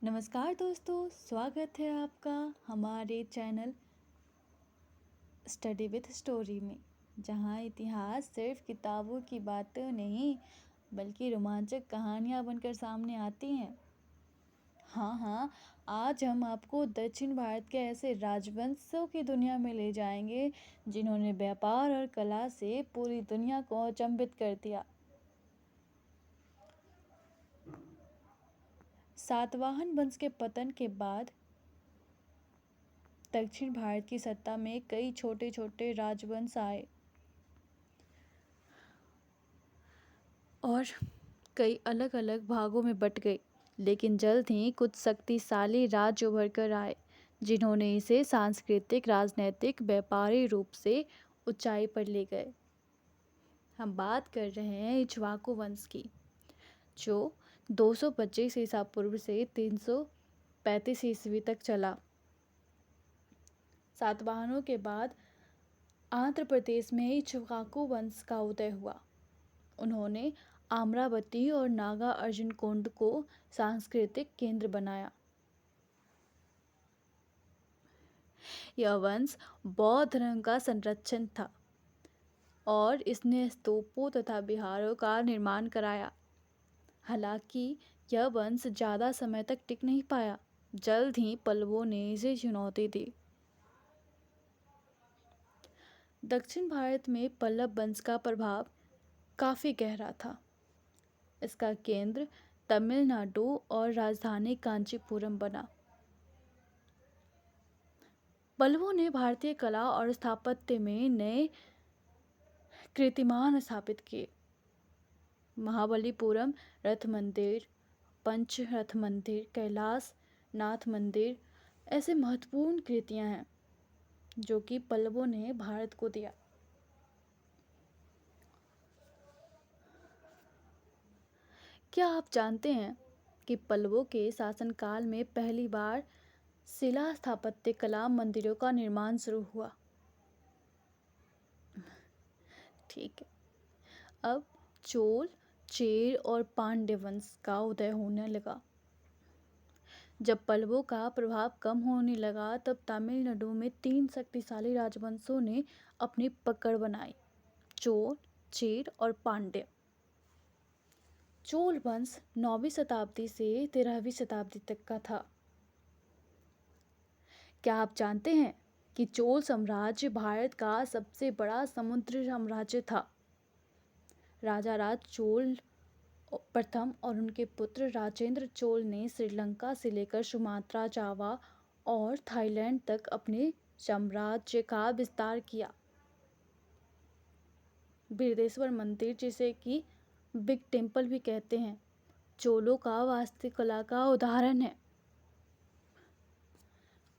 नमस्कार दोस्तों, स्वागत है आपका हमारे चैनल स्टडी विथ स्टोरी में, जहां इतिहास सिर्फ किताबों की बातें नहीं बल्कि रोमांचक कहानियां बनकर सामने आती हैं। हाँ, आज हम आपको दक्षिण भारत के ऐसे राजवंशों की दुनिया में ले जाएंगे जिन्होंने व्यापार और कला से पूरी दुनिया को अचंभित कर दिया। सातवाहन वंश के पतन के बाद दक्षिण भारत की सत्ता में कई छोटे छोटे राजवंश आए और कई अलग अलग भागों में बट गए, लेकिन जल्द ही कुछ शक्तिशाली राज्य उभर कर आए जिन्होंने इसे सांस्कृतिक, राजनैतिक, व्यापारी रूप से ऊंचाई पर ले गए। हम बात कर रहे हैं इक्ष्वाकु वंश की, जो 225 ईसा पूर्व से 335 ईस्वी तक चला। सातवाहनों के बाद आंध्र प्रदेश में इक्ष्वाकु वंश का उदय हुआ। उन्होंने अमरावती और नागा अर्जुनकोंड को सांस्कृतिक केंद्र बनाया। यह वंश बौद्ध धर्म का संरक्षण था और इसने स्तूपों तथा विहारों का निर्माण कराया। हालांकि यह वंश ज़्यादा समय तक टिक नहीं पाया। जल्द ही पल्लवों ने इसे चुनौती दी। दक्षिण भारत में पल्लव वंश का प्रभाव काफ़ी गहरा था। इसका केंद्र तमिलनाडु और राजधानी कांचीपुरम बना। पल्लवों ने भारतीय कला और स्थापत्य में नए कीर्तिमान स्थापित किए। महाबलीपुरम रथ मंदिर, पंचरथ मंदिर, कैलाश नाथ मंदिर ऐसे महत्वपूर्ण कृतियां हैं जो कि पल्लवों ने भारत को दिया। क्या आप जानते हैं कि पल्लवों के शासनकाल में पहली बार शिला स्थापत्य कला मंदिरों का निर्माण शुरू हुआ? ठीक है। अब चोल, चेर और पांड्य वंश का उदय होने लगा। जब पल्लवों का प्रभाव कम होने लगा तब तमिलनाडु में 3 शक्तिशाली राजवंशों ने अपनी पकड़ बनाई: चोल, चेर और पांड्य। चोल वंश 9वीं शताब्दी से 13वीं शताब्दी तक का था। क्या आप जानते हैं कि चोल साम्राज्य भारत का सबसे बड़ा समुद्री साम्राज्य था? राजा राज चोल प्रथम और उनके पुत्र राजेंद्र चोल ने श्रीलंका से लेकर सुमात्रा, जावा और थाईलैंड तक अपने साम्राज्य का विस्तार किया। बृहदेश्वर मंदिर, जिसे कि बिग टेम्पल भी कहते हैं, चोलों का वास्तुकला का उदाहरण है।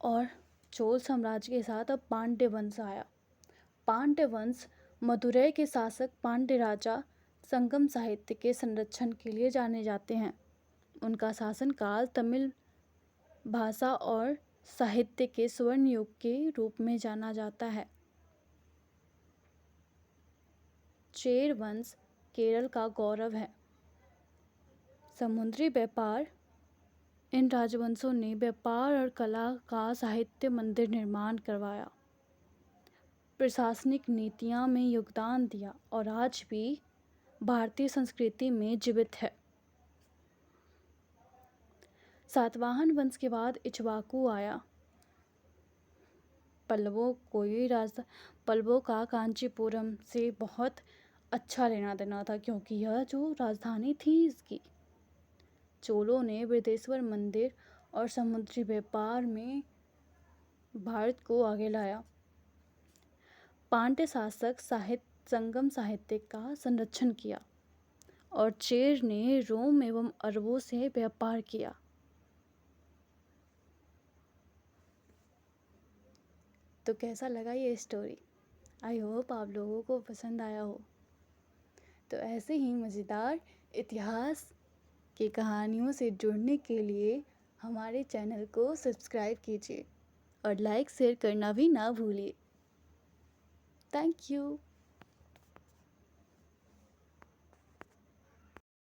और चोल साम्राज्य के साथ अब पांड्य वंश आया। पांड्य वंश मदुरै के शासक पांड्य राजा संगम साहित्य के संरक्षण के लिए जाने जाते हैं। उनका शासनकाल तमिल भाषा और साहित्य के स्वर्ण युग के रूप में जाना जाता है। चेर वंश केरल का गौरव है। समुद्री व्यापार इन राजवंशों ने व्यापार और कला का साहित्य मंदिर निर्माण करवाया, प्रशासनिक नीतियां में योगदान दिया और आज भी भारतीय संस्कृति में जीवित है। सातवाहन वंश के बाद इक्ष्वाकु आया। पल्लवों का कांचीपुरम से बहुत अच्छा लेना देना था क्योंकि यह जो राजधानी थी इसकी। चोलों ने बृहदेश्वर मंदिर और समुद्री व्यापार में भारत को आगे लाया। पांड्य शासक संगम साहित्य का संरक्षण किया और चेर ने रोम एवं अरबों से व्यापार किया। तो कैसा लगा ये स्टोरी? आई होप आप लोगों को पसंद आया हो। तो ऐसे ही मज़ेदार इतिहास की कहानियों से जुड़ने के लिए हमारे चैनल को सब्सक्राइब कीजिए और लाइक शेयर करना भी ना भूलिए। Thank you.